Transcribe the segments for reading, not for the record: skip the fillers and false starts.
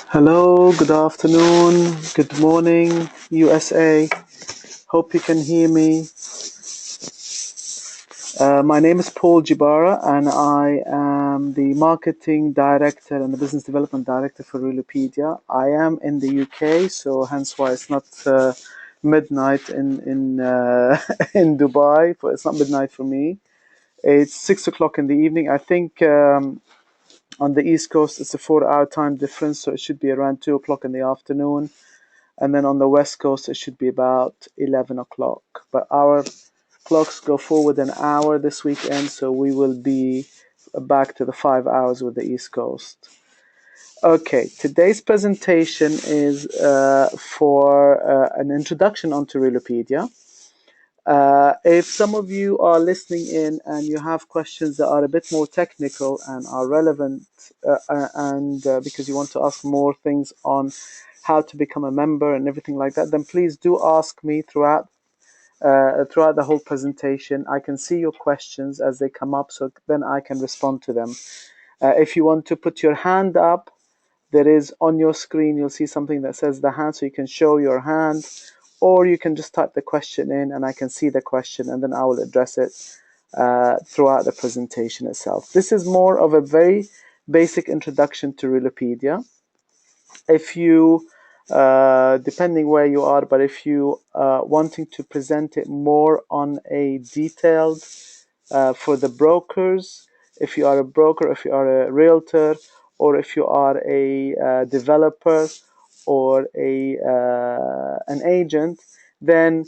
Hello, good afternoon, good morning, USA. Hope you can hear me. My name is Paul Jibara, and I am the marketing director and the business development director for Realopedia. I am in the UK, so hence why it's not midnight in in Dubai. It's not midnight for me. It's 6 o'clock in the evening. I think on the East Coast it's a 4 hour time difference, so it should be around 2 o'clock in the afternoon. And then on the West Coast, it should be about 11 o'clock. But our clocks go forward an hour this weekend, so we will be back to the 5 hours with the East Coast. Okay, today's presentation is for an introduction onto Realopedia. If some of you are listening in and you have questions that are a bit more technical and are relevant, and because you want to ask more things on how to become a member and everything like that, then please do ask me throughout the whole presentation. I can see your questions as they come up, so then I can respond to them. If you want to put your hand up, there is on your screen, you'll see something that says the hand, so you can show your hand, or you can just type the question in and I can see the question and then I will address it throughout the presentation itself. This is more of a very basic introduction to Realopedia. If you, depending where you are, but if you wanting to present it more on a detailed for the brokers, if you are a broker, if you are a realtor, or if you are a developer or an agent, then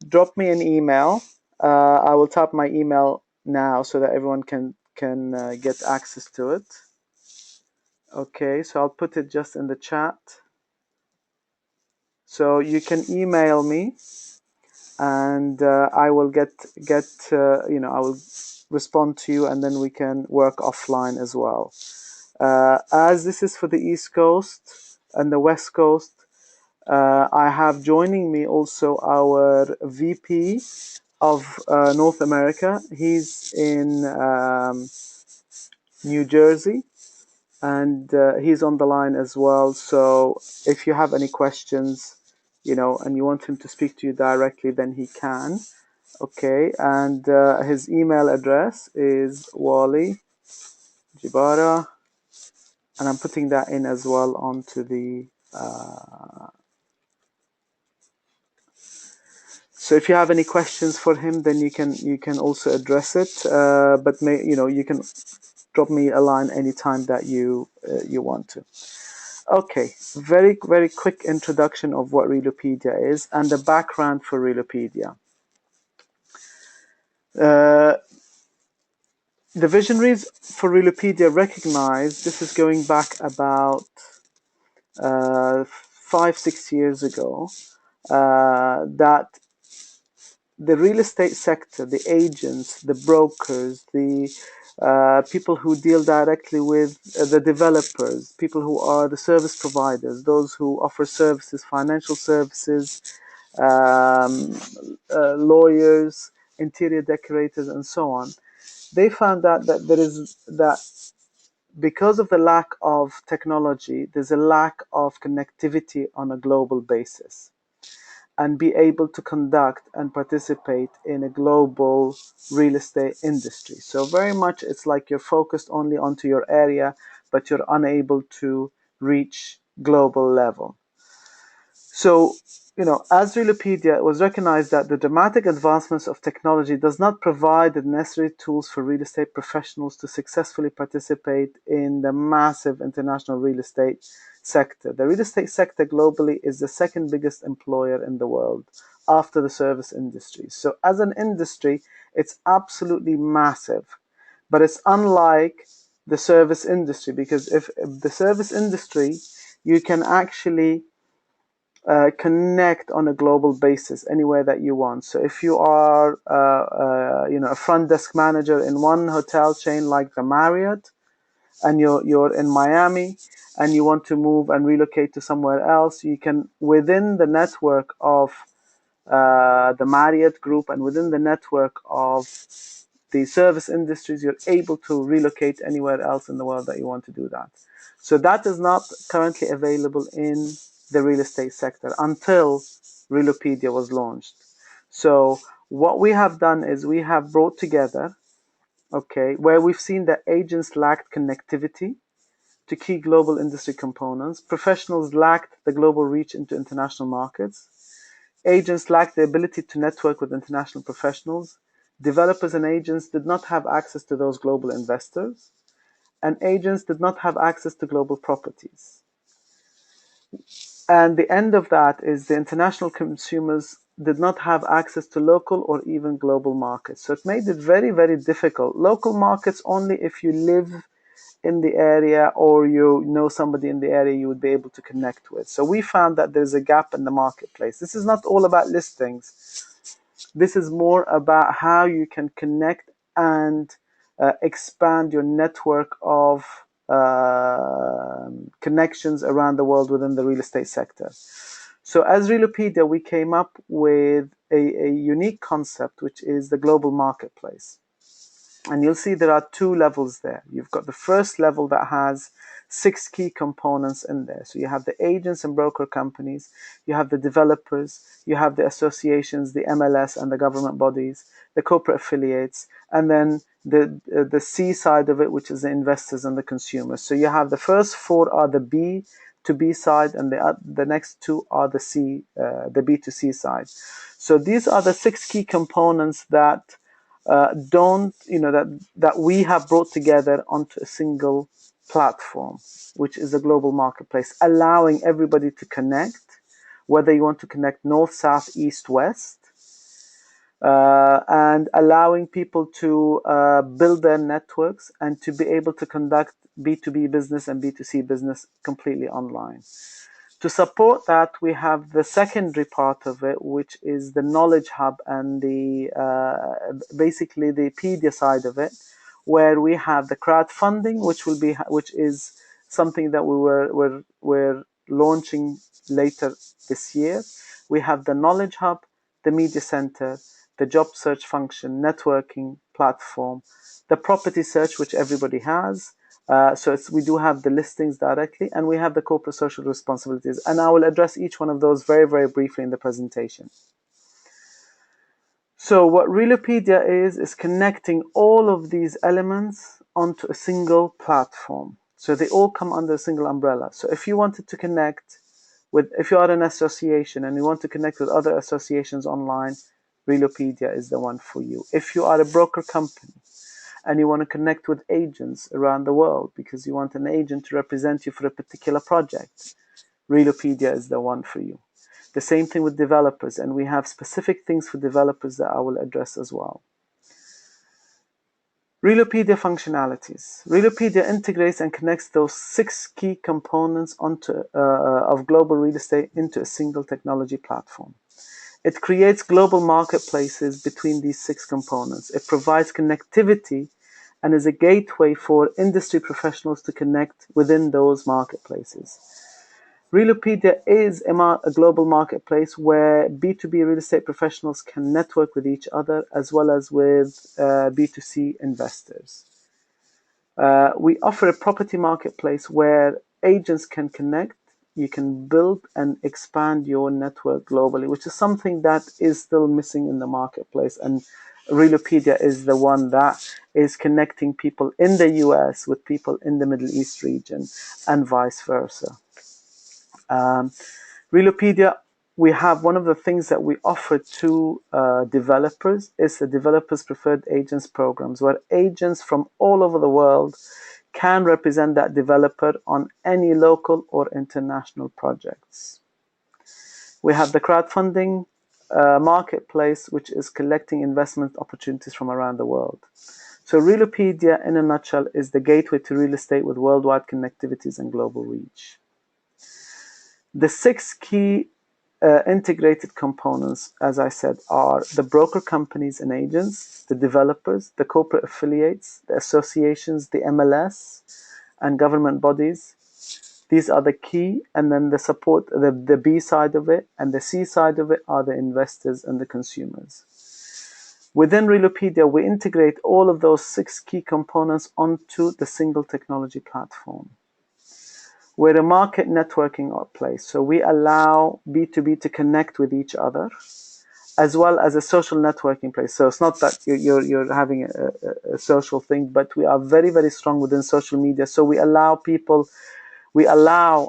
drop me an email. I will type my email now so that everyone can get access to it. Okay, so I'll put it just in the chat. So you can email me, and I will get I will respond to you, and then we can work offline as well. As this is for the East Coast and the West Coast, I have joining me also our VP of North America. He's in New Jersey, and he's on the line as well. So if you have any questions, and you want him to speak to you directly, then he can. Okay, and his email address is Wally Jibara, and I'm putting that in as well onto the. So if you have any questions for him, then you can also address it. But you can drop me a line anytime that you want to. Okay, very very quick introduction of what Realopedia is and the background for Realopedia. The visionaries for Realopedia recognized, this is going back about 5-6 years ago, that the real estate sector, the agents, the brokers, the people who deal directly with the developers, people who are the service providers, those who offer services, financial services, lawyers, interior decorators, and so on, they found out that because of the lack of technology, there's a lack of connectivity on a global basis, and be able to conduct and participate in a global real estate industry. So very much it's like you're focused only onto your area, but you're unable to reach global level. So, as Realopedia, it was recognized that the dramatic advancements of technology does not provide the necessary tools for real estate professionals to successfully participate in the massive international real estate sector. The real estate sector globally is the second biggest employer in the world after the service industry. So as an industry, it's absolutely massive, but it's unlike the service industry, because if the service industry, you can actually connect on a global basis anywhere that you want. So if you are a front desk manager in one hotel chain like the Marriott, and you're in Miami and you want to move and relocate to somewhere else, you can, within the network of the Marriott group and within the network of the service industries, you're able to relocate anywhere else in the world that you want to do that. So that is not currently available in the real estate sector until Realopedia was launched. So what we have done is we have brought together, okay, where we've seen that agents lacked connectivity to key global industry components, professionals lacked the global reach into international markets, agents lacked the ability to network with international professionals, developers and agents did not have access to those global investors, and agents did not have access to global properties. And the end of that is the international consumers did not have access to local or even global markets. So it made it very, very difficult. Local markets only if you live in the area or you know somebody in the area you would be able to connect with. So we found that there's a gap in the marketplace. This is not all about listings. This is more about how you can connect and expand your network of connections around the world within the real estate sector. So as Realopedia, we came up with a unique concept, which is the global marketplace. And you'll see there are two levels there. You've got the first level that has 6 key components in there. So you have the agents and broker companies, you have the developers, you have the associations, the MLS and the government bodies, the corporate affiliates, and then the C side of it, which is the investors and the consumers. So you have the first 4 are the B to B side, and the next 2 are the C, the B to C side. So these are the 6 key components that that we have brought together onto a single platform, which is a global marketplace, allowing everybody to connect, whether you want to connect north, south, east, west, and allowing people to build their networks and to be able to conduct B2B business and B2C business completely online. To support that, we have the secondary part of it, which is the knowledge hub and the basically the pedia side of it, where we have the crowdfunding, which is something that we're launching later this year. We have the knowledge hub, the media center, the job search function, networking platform, the property search, which everybody has. So we do have the listings directly, and we have the corporate social responsibilities. And I will address each one of those very, very briefly in the presentation. So what Realopedia is connecting all of these elements onto a single platform. So they all come under a single umbrella. So if you wanted to connect if you are an association and you want to connect with other associations online, Realopedia is the one for you. If you are a broker company, and you want to connect with agents around the world because you want an agent to represent you for a particular project, Realopedia is the one for you. The same thing with developers, and we have specific things for developers that I will address as well. Realopedia functionalities. Realopedia integrates and connects those 6 key components of global real estate into a single technology platform. It creates global marketplaces between these 6 components. It provides connectivity and is a gateway for industry professionals to connect within those marketplaces. Realopedia is a global marketplace where B2B real estate professionals can network with each other as well as with B2C investors. We offer a property marketplace where agents can connect. You can build and expand your network globally, which is something that is still missing in the marketplace. And Realopedia is the one that is connecting people in the US with people in the Middle East region and vice versa. Realopedia, we have one of the things that we offer to developers is the Developers Preferred Agents programs, where agents from all over the world can represent that developer on any local or international projects. We have the crowdfunding marketplace, which is collecting investment opportunities from around the world. So Realopedia, in a nutshell, is the gateway to real estate with worldwide connectivities and global reach. The 6 key integrated components, as I said, are the broker companies and agents, the developers, the corporate affiliates, the associations, the MLS, and government bodies. These are the key, and then the support, the B side of it, and the C side of it are the investors and the consumers. Within Realopedia, we integrate all of those 6 key components onto the single technology platform. We're a market networking place, so we allow B2B to connect with each other, as well as a social networking place. So it's not that you're having a social thing, but we are very, very strong within social media. So we allow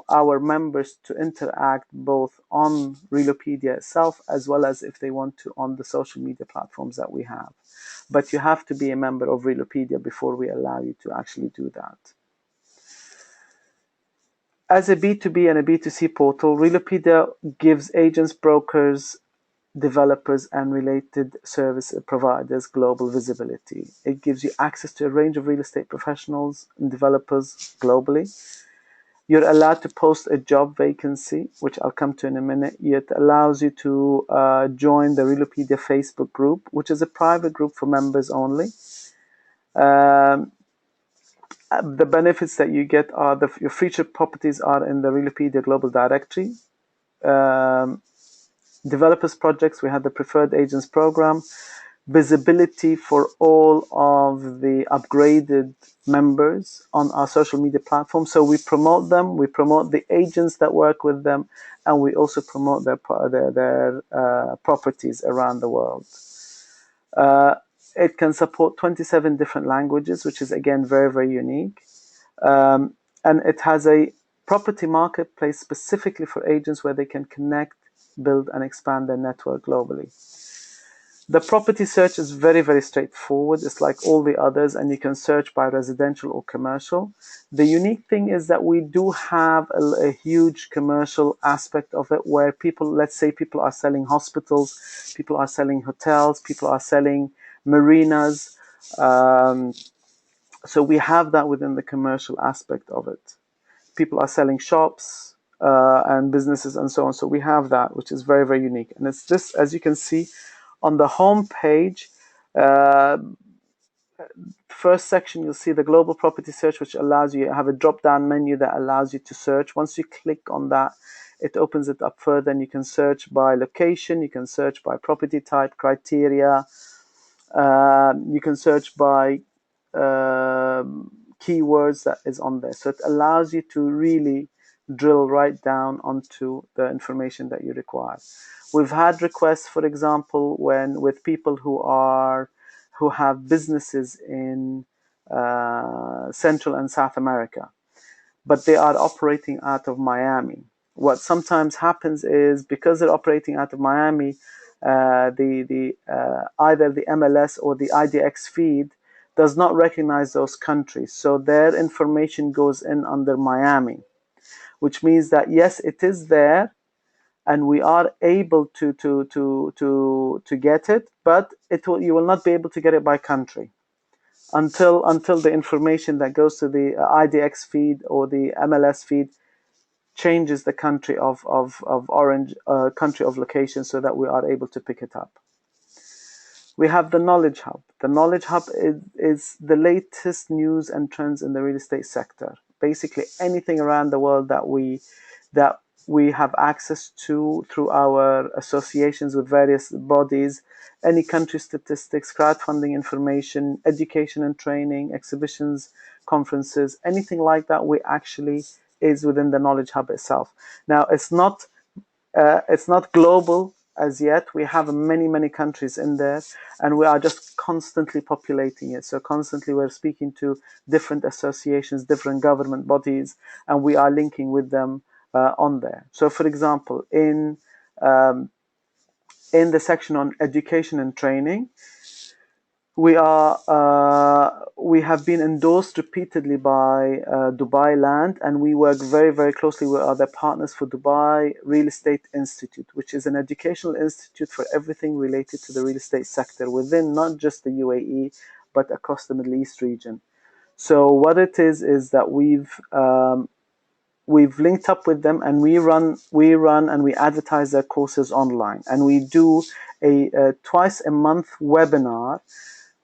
our members to interact both on Realopedia itself, as well as if they want to on the social media platforms that we have. But you have to be a member of Realopedia before we allow you to actually do that. As a B2B and a B2C portal, Realopedia gives agents, brokers, developers, and related service providers global visibility. It gives you access to a range of real estate professionals and developers globally. You're allowed to post a job vacancy, which I'll come to in a minute. It allows you to join the Realopedia Facebook group, which is a private group for members only. The benefits that you get are your featured properties are in the Realopedia Global Directory. Developers projects, we have the Preferred Agents program. Visibility for all of the upgraded members on our social media platform. So we promote them, we promote the agents that work with them, and we also promote their properties around the world. It can support 27 different languages, which is again very, very unique. And it has a property marketplace specifically for agents where they can connect, build, and expand their network globally. The property search is very, very straightforward. It's like all the others, and you can search by residential or commercial. The unique thing is that we do have a huge commercial aspect of it, where let's say people are selling hospitals, people are selling hotels, people are selling marinas. So we have that within the commercial aspect of it. People are selling shops and businesses and so on. So we have that, which is very, very unique. And it's this, as you can see, on the home page, first section, you'll see the global property search, which allows you to have a drop-down menu that allows you to search. Once you click on that, it opens it up further, and you can search by location, you can search by property type, criteria, you can search by keywords that is on there. So it allows you to really drill right down onto the information that you require. We've had requests, for example, with people who have businesses in Central and South America, but they are operating out of Miami. What sometimes happens is, because they're operating out of Miami, either the MLS or the IDX feed does not recognize those countries, so their information goes in under Miami, which means that yes, it is there, and we are able to get it, but you will not be able to get it by country until the information that goes to the IDX feed or the MLS feed changes the country of orange, country of location, so that we are able to pick it up. We have the Knowledge Hub. The Knowledge Hub is the latest news and trends in the real estate sector. Basically anything around the world that we have access to through our associations with various bodies, any country statistics, crowdfunding information, education and training, exhibitions, conferences, anything like that, we actually is within the Knowledge Hub itself. Now, it's not global as yet. We have many countries in there, and we are just constantly populating it. So constantly we're speaking to different associations, different government bodies, and we are linking with them on there. So, for example, in the section on education and training, we have been endorsed repeatedly by Dubai Land, and we work very, very closely with other partners for Dubai Real Estate Institute, which is an educational institute for everything related to the real estate sector within not just the UAE, but across the Middle East region. So what it is that we've linked up with them, and we run and we advertise their courses online, and we do a twice a month webinar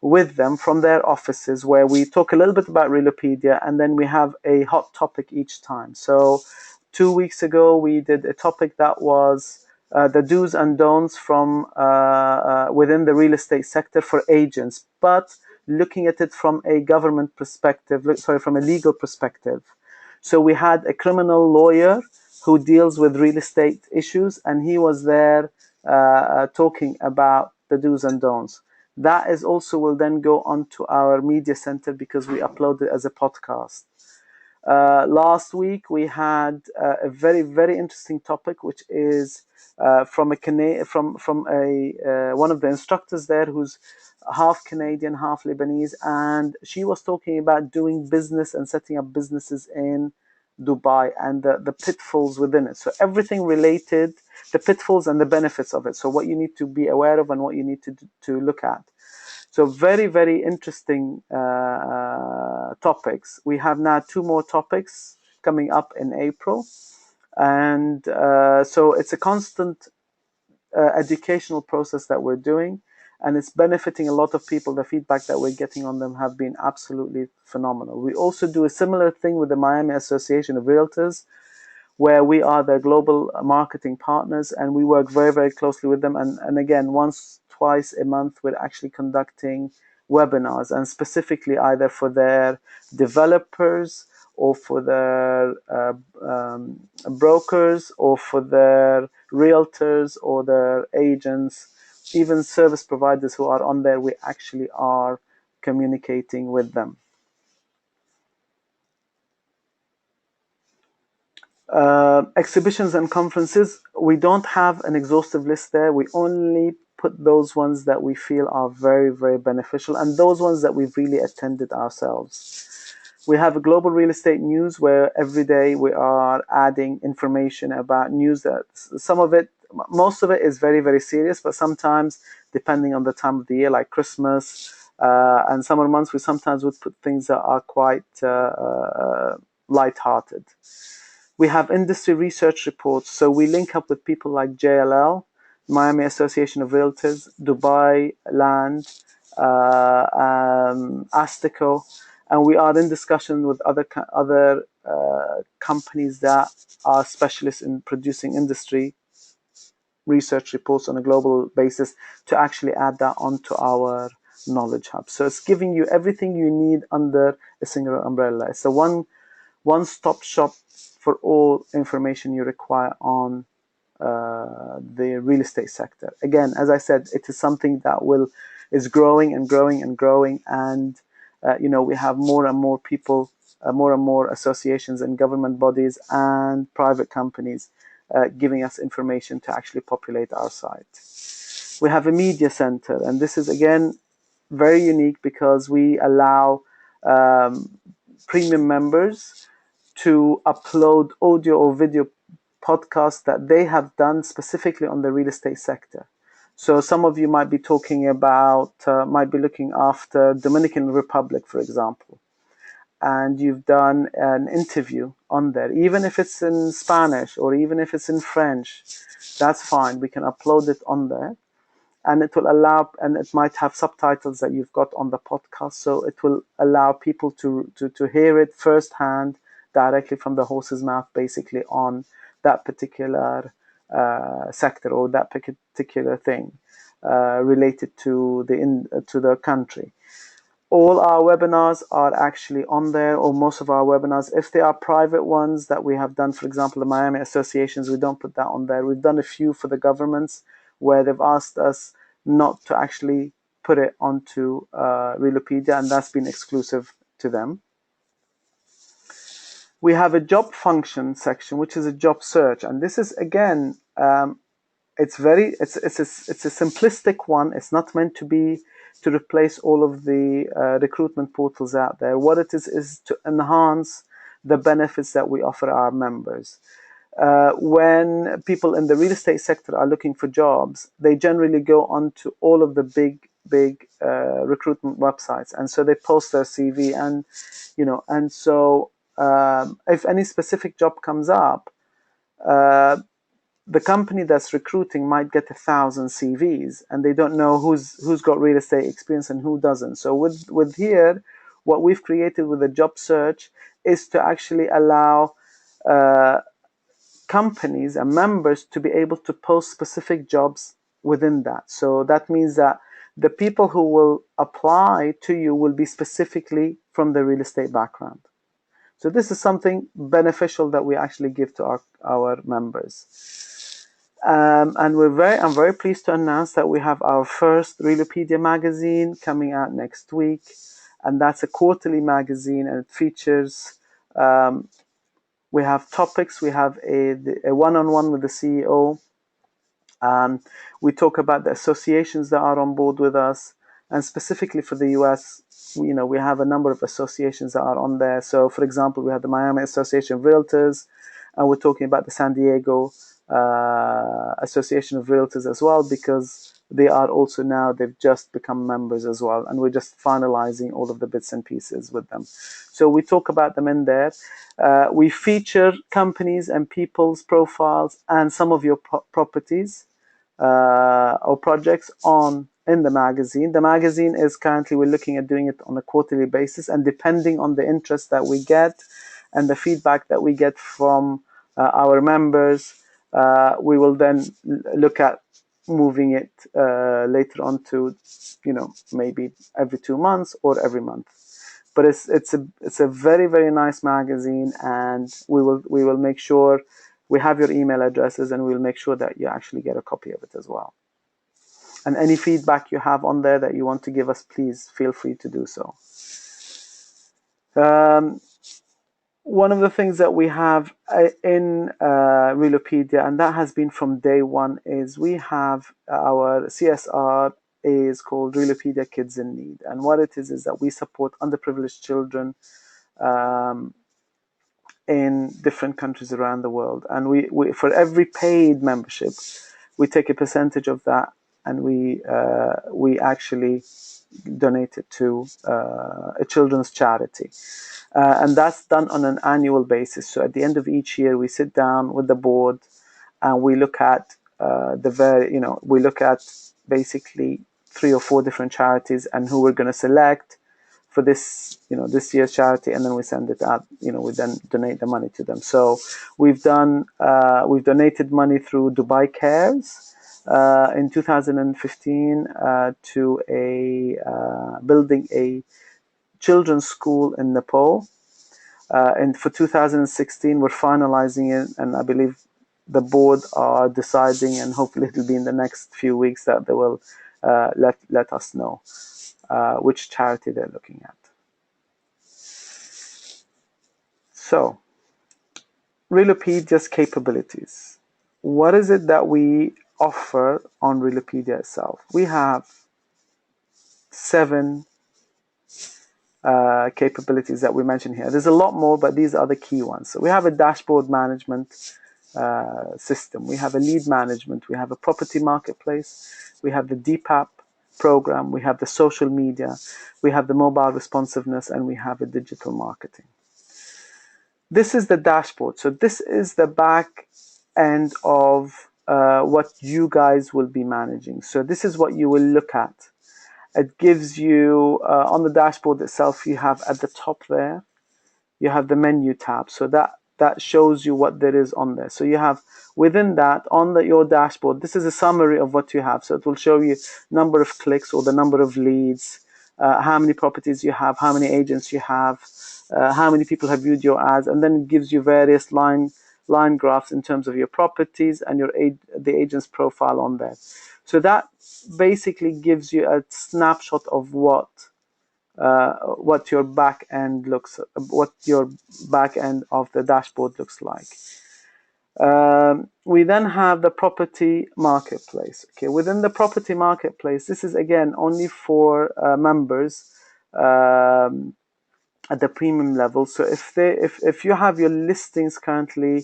with them from their offices, where we talk a little bit about Realopedia, and then we have a hot topic each time. So 2 weeks ago we did a topic that was the do's and don'ts from within the real estate sector for agents, but looking at it from a government perspective, from a legal perspective. So we had a criminal lawyer who deals with real estate issues, and he was there talking about the do's and don'ts. That is also will then go onto our media center because we upload it as a podcast. Last week we had a very very interesting topic, which is from a one of the instructors there who's half Canadian, half Lebanese, and she was talking about doing business and setting up businesses in Dubai and the pitfalls within it. So everything related, the pitfalls and the benefits of it. So what you need to be aware of and what you need to look at. So very, very interesting topics. We have now 2 more topics coming up in April. And so it's a constant educational process that we're doing. And it's benefiting a lot of people. The feedback that we're getting on them have been absolutely phenomenal. We also do a similar thing with the Miami Association of Realtors, where we are their global marketing partners, and we work very, very closely with them. And again, twice a month, we're actually conducting webinars, and specifically either for their developers or for their brokers or for their realtors or their agents, even service providers who are on there, we actually are communicating with them. Exhibitions and conferences, we don't have an exhaustive list there. We only put those ones that we feel are very, very beneficial, and those ones that we've really attended ourselves. We have a global real estate news where every day we are adding information about news that most of it is very, very serious, but sometimes, depending on the time of the year, like Christmas and summer months, we sometimes would put things that are quite light-hearted. We have industry research reports. So we link up with people like JLL, Miami Association of Realtors, Dubai Land, Astico, and we are in discussion with other companies that are specialists in producing industry research reports on a global basis to actually add that onto our knowledge hub. So it's giving you everything you need under a single umbrella. It's a one-stop shop for all information you require on the real estate sector. Again, as I said, it is something that is growing and growing and growing, and we have more and more people, more and more associations and government bodies and private companies giving us information to actually populate our site. We have a media center, and this is again very unique because we allow premium members to upload audio or video podcasts that they have done specifically on the real estate sector. So some of you might be talking about, might be looking after Dominican Republic, for example, and you've done an interview on there, even if it's in Spanish or even if it's in French, that's fine. We can upload it on there, and it will allow, and it might have subtitles that you've got on the podcast, so it will allow people to hear it firsthand, directly from the horse's mouth, basically on that particular sector or that particular thing related to the country. All our webinars are actually on there, or most of our webinars. If they are private ones that we have done, for example, the Miami Associations, we don't put that on there. We've done a few for the governments where they've asked us not to actually put it onto Realopedia, and that's been exclusive to them. We have a job function section, which is a job search, and this is again, it's a simplistic one. It's not meant to replace all of the recruitment portals out there. What it is to enhance the benefits that we offer our members. When people in the real estate sector are looking for jobs, they generally go onto all of the big recruitment websites, and so they post their CV, and so if any specific job comes up, the company that's recruiting might get 1,000 CVs, and they don't know who's got real estate experience and who doesn't. So with here, what we've created with the job search is to actually allow companies and members to be able to post specific jobs within that. So that means that the people who will apply to you will be specifically from the real estate background. So this is something beneficial that we actually give to our members. And I'm very pleased to announce that we have our first Realopedia magazine coming out next week, and that's a quarterly magazine, and it features. We have topics. We have a one-on-one with the CEO. We talk about the associations that are on board with us, and specifically for the US, we have a number of associations that are on there. So, for example, we have the Miami Association of Realtors, and we're talking about the San Diego Association of Realtors as well, because they are also now, they've just become members as well, and we're just finalizing all of the bits and pieces with them. So we talk about them in there. We feature companies and people's profiles and some of your properties or projects in the magazine. The magazine is currently, we're looking at doing it on a quarterly basis, and depending on the interest that we get and the feedback that we get from our members, we will then look at moving it later on to, maybe every 2 months or every month. But it's a very, very nice magazine, and we will make sure we have your email addresses, and we'll make sure that you actually get a copy of it as well. And any feedback you have on there that you want to give us, please feel free to do so. One of the things that we have in Realopedia, and that has been from day one, is we have our CSR is called Realopedia Kids in Need. And what it is that we support underprivileged children in different countries around the world. And we for every paid membership, we take a percentage of that, and we actually donate it to a children's charity. And that's done on an annual basis. So at the end of each year, we sit down with the board, and we look at we look at basically 3 or 4 different charities and who we're going to select for this year's charity, and then we send it out. We then donate the money to them. So we've donated money through Dubai Cares in 2015 to building a children's school in Nepal. And for 2016, we're finalizing it, and I believe the board are deciding, and hopefully it'll be in the next few weeks that they will let us know which charity they're looking at. So, Realopedia's capabilities. What is it that we offer on Realopedia itself? We have 7 capabilities that we mentioned here. There's a lot more, but these are the key ones. So we have a dashboard management system. We have a lead management. We have a property marketplace. We have the DPAP program. We have the social media. We have the mobile responsiveness, and we have a digital marketing. This is the dashboard. So this is the back end of what you guys will be managing. So this is what you will look at. It gives you, on the dashboard itself, you have at the top there, you have the menu tab. So that shows you what there is on there. So you have within that, on your dashboard, this is a summary of what you have. So it will show you number of clicks or the number of leads, how many properties you have, how many agents you have, how many people have viewed your ads, and then it gives you various line graphs in terms of your properties and the agent's profile on there. So that basically gives you a snapshot of what your back end of the dashboard looks like. We then have the property marketplace. Okay, within the property marketplace, this is again only for members at the premium level. So if you have your listings currently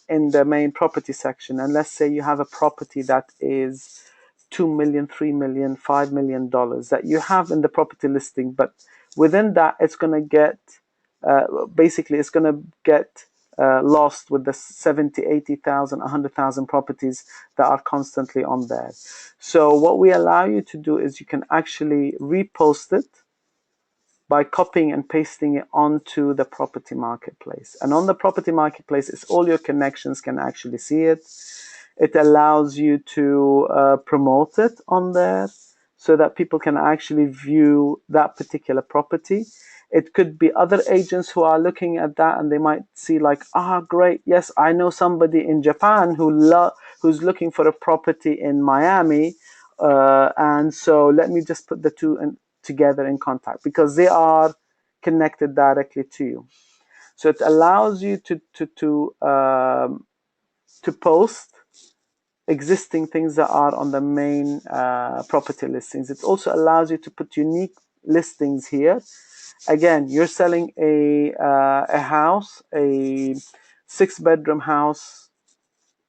in the main property section, and let's say you have a property that is $2 million, $3 million, $5 million that you have in the property listing, but within that, it's going to get lost with the 70, 80,000, 100,000 properties that are constantly on there. So what we allow you to do is you can actually repost it by copying and pasting it onto the property marketplace. And on the property marketplace, it's all your connections can actually see it. It allows you to promote it on there so that people can actually view that particular property. It could be other agents who are looking at that and they might see like, great, yes, I know somebody in Japan who's looking for a property in Miami, and so let me just put the two together in contact, because they are connected directly to you. So it allows you to post existing things that are on the main property listings. It also allows you to put unique listings here. Again, you're selling a house, a 6-bedroom house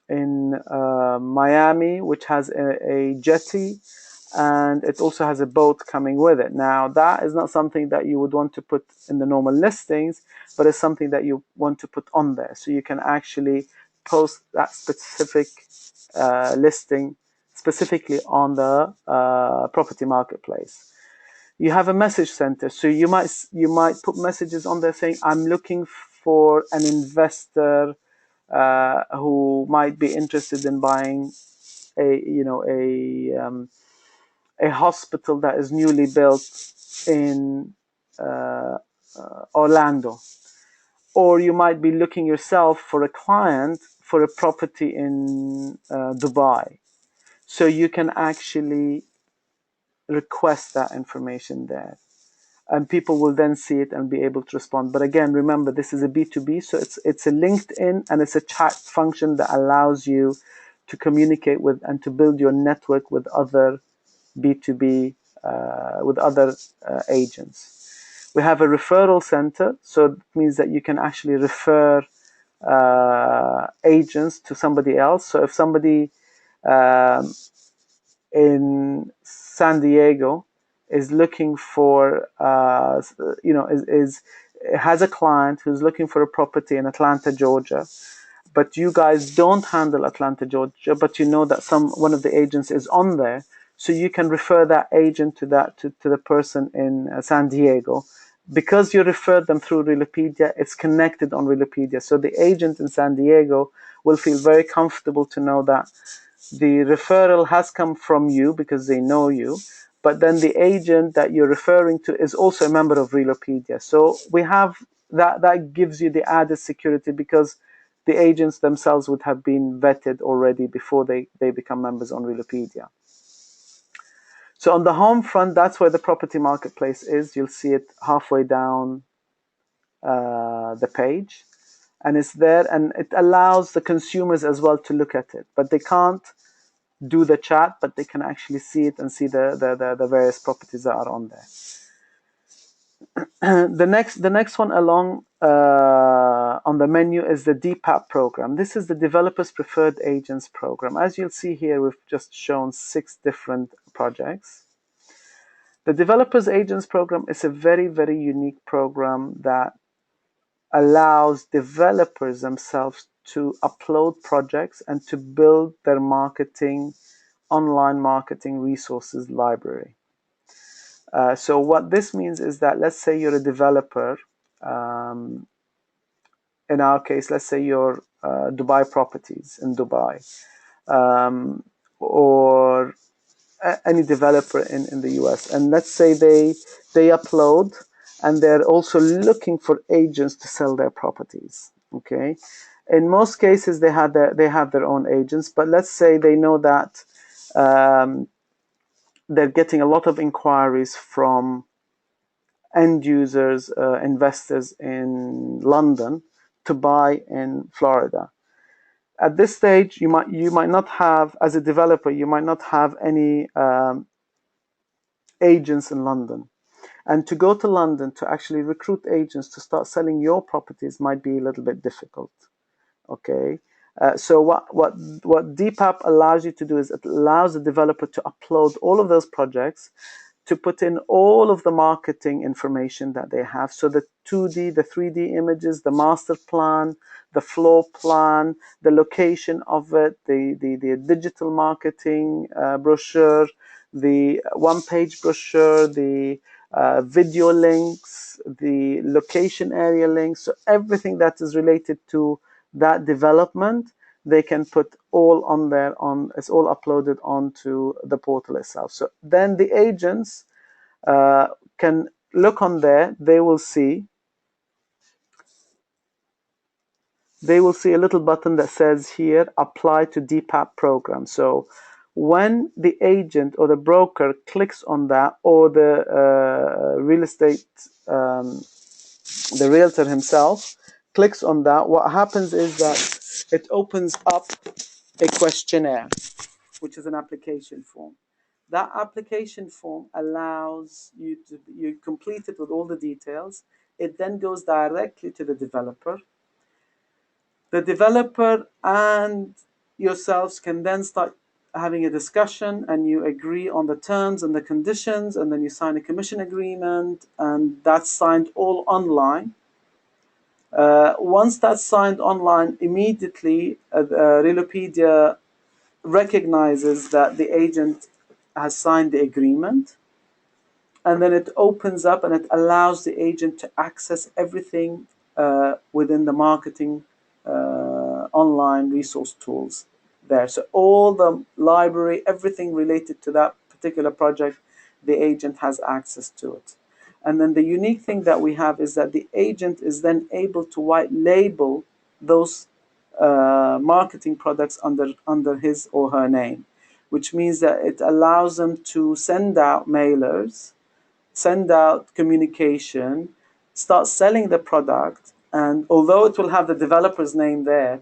in Miami, which has a jetty, and it also has a boat coming with it. Now, that is not something that you would want to put in the normal listings, but it's something that you want to put on there. So you can actually post that specific listing specifically on the property marketplace. You have a message center, so you might put messages on there saying, I'm looking for an investor who might be interested in buying a hospital that is newly built in Orlando. Or you might be looking yourself for a client for a property in Dubai. So you can actually request that information there, and people will then see it and be able to respond. But again, remember, this is a B2B, so it's a LinkedIn, and it's a chat function that allows you to communicate with and to build your network with other B2B, with other agents. We have a referral center, so it means that you can actually refer agents to somebody else. So if somebody in San Diego is looking for, has a client who's looking for a property in Atlanta, Georgia, but you guys don't handle Atlanta, Georgia, but you know that one of the agents is on there, so you can refer that agent to the person in San Diego. Because you referred them through Realopedia, it's connected on Realopedia. So the agent in San Diego will feel very comfortable to know that the referral has come from you because they know you, but then the agent that you're referring to is also a member of Realopedia. So we have that gives you the added security, because the agents themselves would have been vetted already before they become members on Realopedia. So on the home front, that's where the property marketplace is. You'll see it halfway down the page, and it's there, and it allows the consumers as well to look at it, but they can't do the chat, but they can actually see it and see the various properties that are on there. The next one along on the menu is the DPAP program. This is the Developers Preferred Agents program. As you'll see here, we've just shown 6 different projects. The Developers Agents program is a very, very unique program that allows developers themselves to upload projects and to build their online marketing resources library. So what this means is that, let's say you're a developer. In our case, let's say you're Dubai Properties in Dubai, or any developer in the US, and let's say they upload, and they're also looking for agents to sell their properties. Okay, in most cases they have their own agents, but let's say they know that they're getting a lot of inquiries from end users, investors in London to buy in Florida. At this stage, you might not have, as a developer, you might not have any agents in London. And to go to London to actually recruit agents to start selling your properties might be a little bit difficult. Okay, so what DPAP allows you to do is it allows the developer to upload all of those projects, to put in all of the marketing information that they have. So the 2D, the 3D images, the master plan, the floor plan, the location of it, the digital marketing brochure, the one-page brochure, the video links, the location area links, so everything that is related to that development, they can put all on there. It's all uploaded onto the portal itself. So then the agents can look on there. They will see a little button that says here, apply to DPAP program. So when the agent or the broker clicks on that, or the real estate, the realtor himself clicks on that, what happens is that it opens up a questionnaire, which is an application form. That application form allows you complete it with all the details. It then goes directly to the developer. The developer and yourselves can then start having a discussion, and you agree on the terms and the conditions, and then you sign a commission agreement, and that's signed all online. Once that's signed online, immediately Realopedia recognizes that the agent has signed the agreement, and then it opens up and it allows the agent to access everything within the marketing online resource tools there. So all the library, everything related to that particular project, the agent has access to it. And then the unique thing that we have is that the agent is then able to white label those marketing products under his or her name, which means that it allows them to send out mailers, send out communication, start selling the product, and although it will have the developer's name there,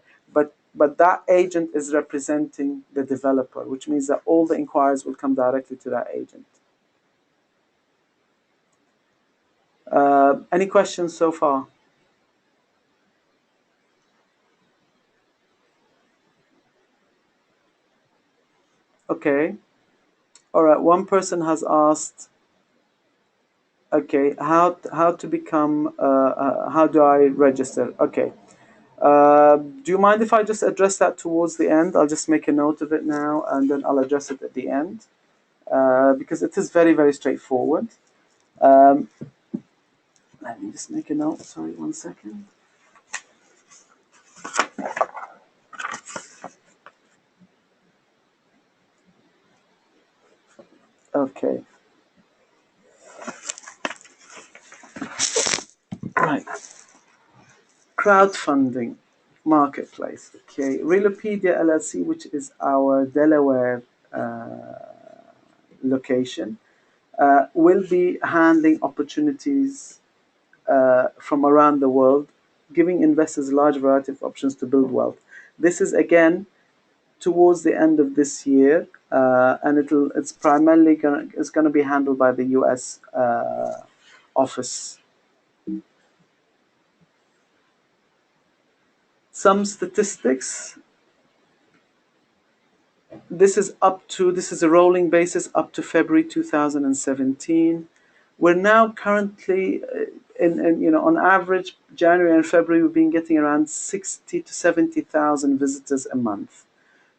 but that agent is representing the developer, which means that all the inquiries will come directly to that agent. Any questions so far? Okay. All right. One person has asked, okay, how to become, how do I register? Okay. Do you mind if I just address that towards the end? I'll just make a note of it now, and then I'll address it at the end, because it is very, very straightforward. Um, Let me just make a note. Sorry, 1 second. Okay. Right. Crowdfunding marketplace. Okay. Realopedia LLC, which is our Delaware location, will be handling opportunities from around the world, giving investors a large variety of options to build wealth. This is again towards the end of this year, and it's primarily gonna be handled by the U.S. Office. Some statistics. This is a rolling basis up to February 2017. We're now currently on average, January and February, we've been getting around 60 to 70,000 visitors a month.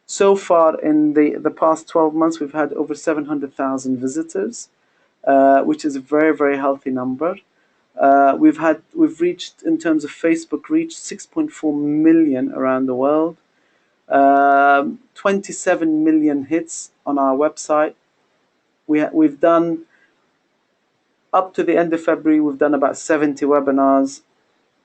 So far in the past 12 months, we've had over 700,000 visitors, which is a very, very healthy number. We've reached, in terms of Facebook reach, 6.4 million around the world. 27 million hits on our website. We've done, up to the end of February, we've done about 70 webinars.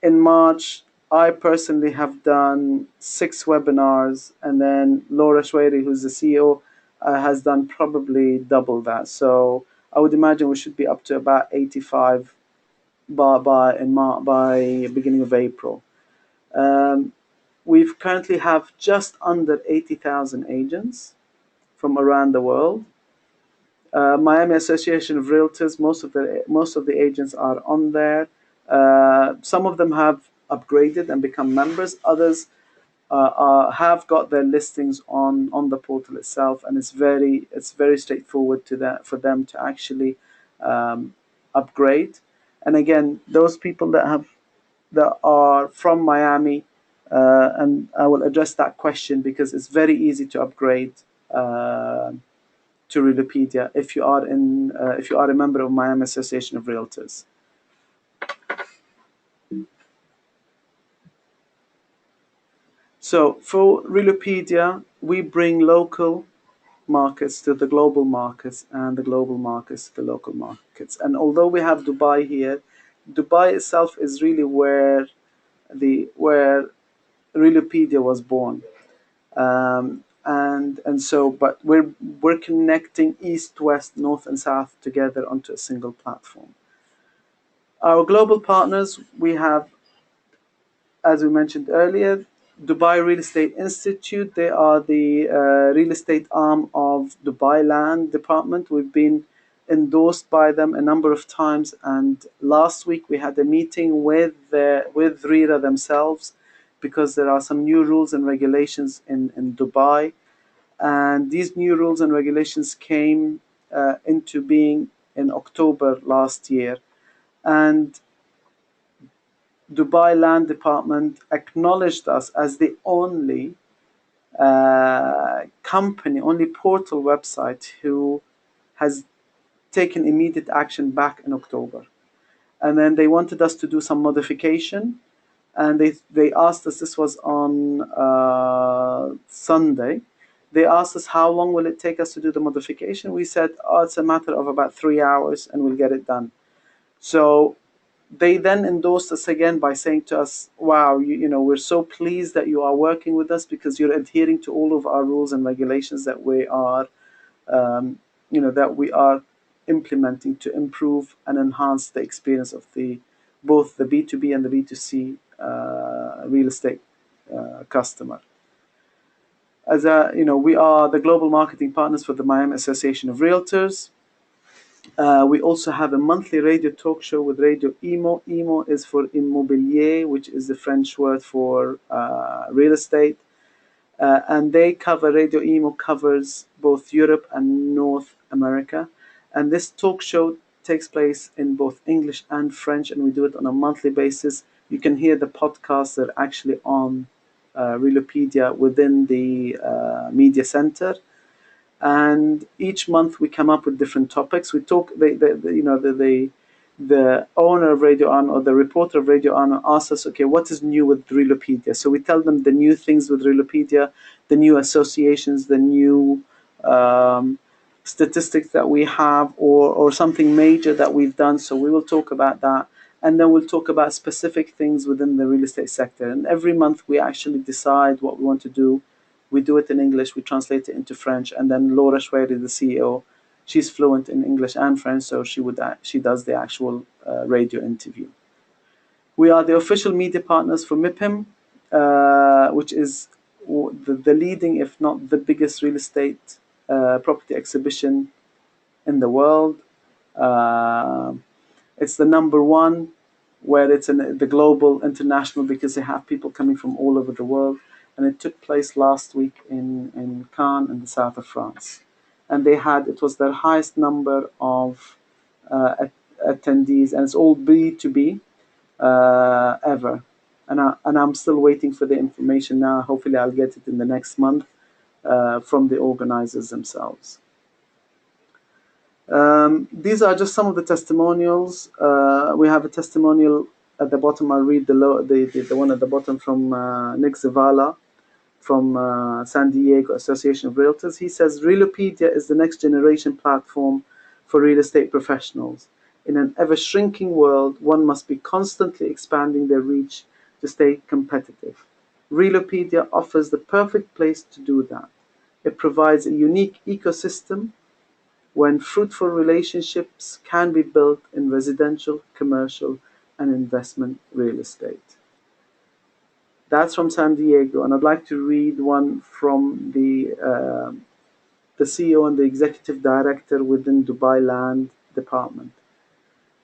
In March, I personally have done 6 webinars, and then Laura Shweri, who's the CEO, has done probably double that. So I would imagine we should be up to about 85 by beginning of April. We've currently have just under 80,000 agents from around the world. Miami Association of Realtors, most of the agents are on there. Some of them have upgraded and become members. Others have got their listings on the portal itself, and it's very straightforward for them to actually upgrade. And again, those people that are from Miami, and I will address that question because it's very easy to upgrade to Realopedia if you are a member of Miami Association of Realtors. So for Realopedia, we bring local markets to the global markets and the global markets to the local markets. And although we have Dubai here, Dubai itself is really where Realopedia was born. But we're connecting east, west, north, and south together onto a single platform. Our global partners, we have, as we mentioned earlier, Dubai Real Estate Institute. They are the real estate arm of Dubai Land Department. We've been endorsed by them a number of times, and last week we had a meeting with RERA themselves, because there are some new rules and regulations in Dubai, and these new rules and regulations came into being in October last year, and Dubai Land Department acknowledged us as the only company, only portal website who has taken immediate action back in October. And then they wanted us to do some modification, and they asked us, this was on Sunday, they asked us how long will it take us to do the modification. We said, it's a matter of about 3 hours and we'll get it done. So they then endorsed us again by saying to us, wow, we're so pleased that you are working with us, because you're adhering to all of our rules and regulations that we are implementing to improve and enhance the experience of both the B2B and the B2C real estate customer. We are the global marketing partners for the Miami Association of Realtors. We also have a monthly radio talk show with Radio Imo. Imo is for immobilier, which is the French word for real estate. And Radio Imo covers both Europe and North America. And this talk show takes place in both English and French, and we do it on a monthly basis. You can hear the podcasts that are actually on Realopedia within the media center. And each month we come up with different topics. We talk. The owner of Radio Ano, or the reporter of Radio Ano, asks us, okay, what is new with Realopedia? So we tell them the new things with Realopedia, the new associations, the new statistics that we have, or something major that we've done. So we will talk about that, and then we'll talk about specific things within the real estate sector. And every month we actually decide what we want to do. We do it in English, we translate it into French, and then Laura Schwery, the CEO, she's fluent in English and French, so she does the actual radio interview. We are the official media partners for MIPIM, which is the leading, if not the biggest, real estate property exhibition in the world. It's the number one, where it's the global, international, because they have people coming from all over the world. And it took place last week in Cannes, in the south of France. And it was their highest number of attendees, and it's all B2B ever. And I'm still waiting for the information now. Hopefully I'll get it in the next month from the organizers themselves. These are just some of the testimonials. We have a testimonial at the bottom. I'll read the one at the bottom from Nick Zavala from San Diego Association of Realtors. He says, Realopedia is the next generation platform for real estate professionals. In an ever-shrinking world, one must be constantly expanding their reach to stay competitive. Realopedia offers the perfect place to do that. It provides a unique ecosystem when fruitful relationships can be built in residential, commercial, and investment real estate. That's from San Diego, and I'd like to read one from the CEO and the executive director within Dubai Land Department.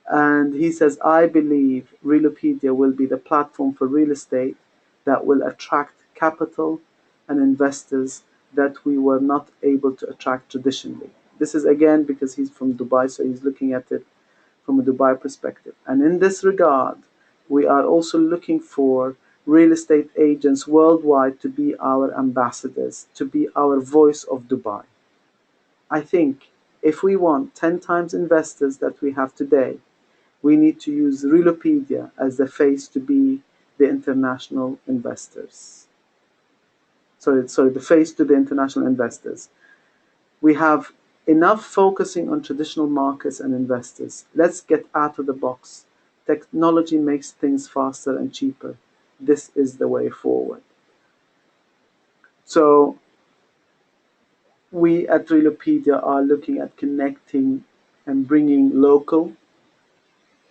And he says, I believe Realopedia will be the platform for real estate that will attract capital and investors that we were not able to attract traditionally. This is again because he's from Dubai, so he's looking at it from a Dubai perspective. And in this regard, we are also looking for real estate agents worldwide to be our ambassadors, to be our voice of Dubai. I think if we want 10 times investors that we have today, we need to use Realopedia as the face to be the international investors. Sorry, the face to the international investors. We have enough focusing on traditional markets and investors. Let's get out of the box. Technology makes things faster and cheaper. This is the way forward. So we at Realopedia are looking at connecting and bringing local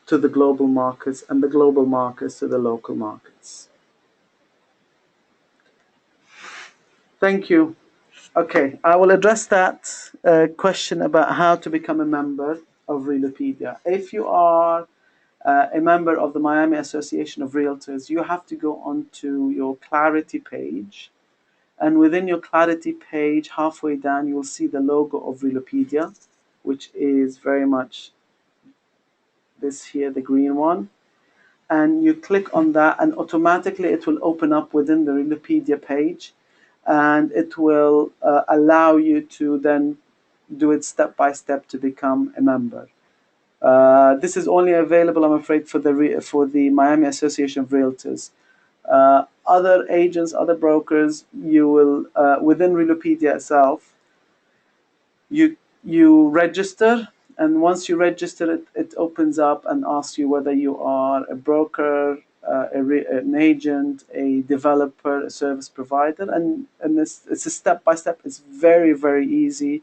to the global markets and the global markets to the local markets. Thank you. Okay, I will address that question about how to become a member of Realopedia. If you are a member of the Miami Association of Realtors, you have to go onto your Clarity page. And within your Clarity page, halfway down, you will see the logo of Realopedia, which is very much this here, the green one. And you click on that, and automatically it will open up within the Realopedia page, and it will allow you to then do it step by step to become a member. This is only available, I'm afraid, for the Miami Association of Realtors. Other agents, other brokers, you will within Realopedia itself, you register, and once you register, it opens up and asks you whether you are a broker, an agent, a developer, a service provider, and it's a step by step. It's very, very easy,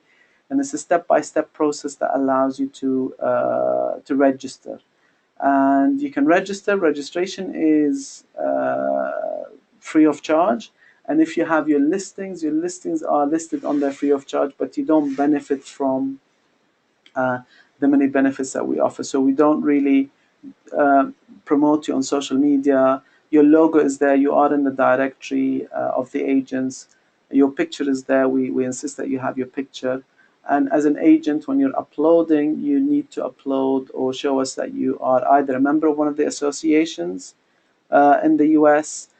and it's a step by step process that allows you to register. And you can register. Registration is free of charge. And if you have your listings are listed on there free of charge, but you don't benefit from the many benefits that we offer. So we don't really promote you on social media. Your logo is there. You are in the directory of the agents. Your picture is there. We insist that you have your picture. And as an agent, when you're uploading, you need to upload or show us that you are either a member of one of the associations in the US,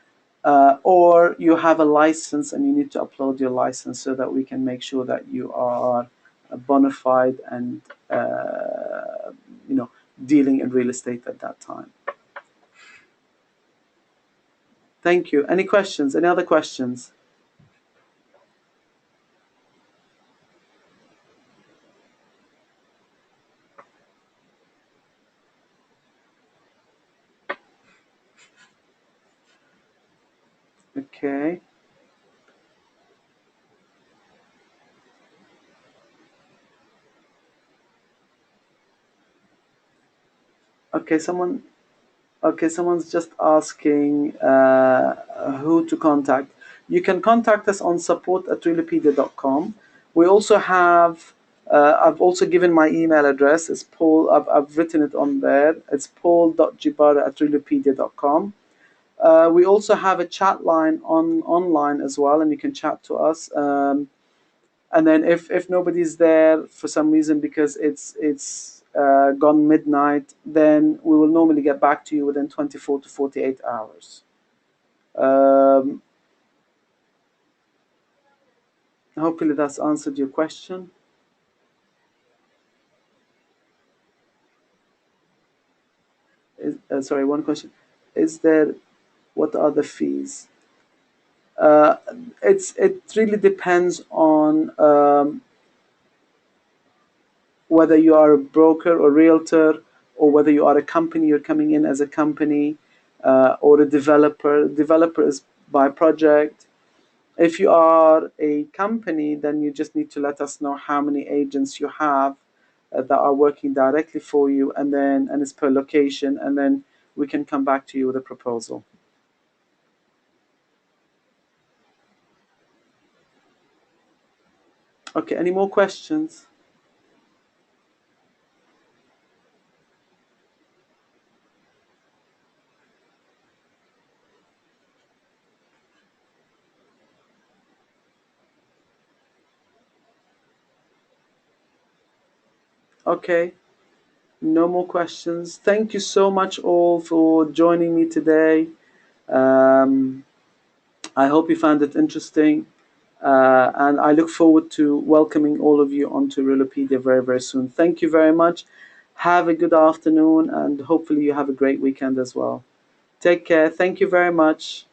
or you have a license and you need to upload your license so that we can make sure that you are bona fide and dealing in real estate at that time. Thank you. Any questions? Any other questions? Okay. Okay, someone's just asking who to contact. You can contact us on support@realopedia.com. We also have, I've also given my email address. It's Paul, I've written it on there. It's paul.jibara@realopedia.com. We also have a chat line online as well, and you can chat to us. And then if nobody's there for some reason because it's gone midnight, then we will normally get back to you within 24 to 48 hours. Hopefully that's answered your question. Sorry, one question. What are the fees? Uh, it really depends on whether you are a broker or realtor, or whether you are a company, you're coming in as a company, or a developer. Developer is by project. If you are a company, then you just need to let us know how many agents you have that are working directly for you, and it's per location, and then we can come back to you with a proposal. Okay, any more questions? Okay, no more questions. Thank you so much all for joining me today. I hope you found it interesting. And I look forward to welcoming all of you onto Realopedia very, very soon. Thank you very much. Have a good afternoon, and hopefully you have a great weekend as well. Take care. Thank you very much.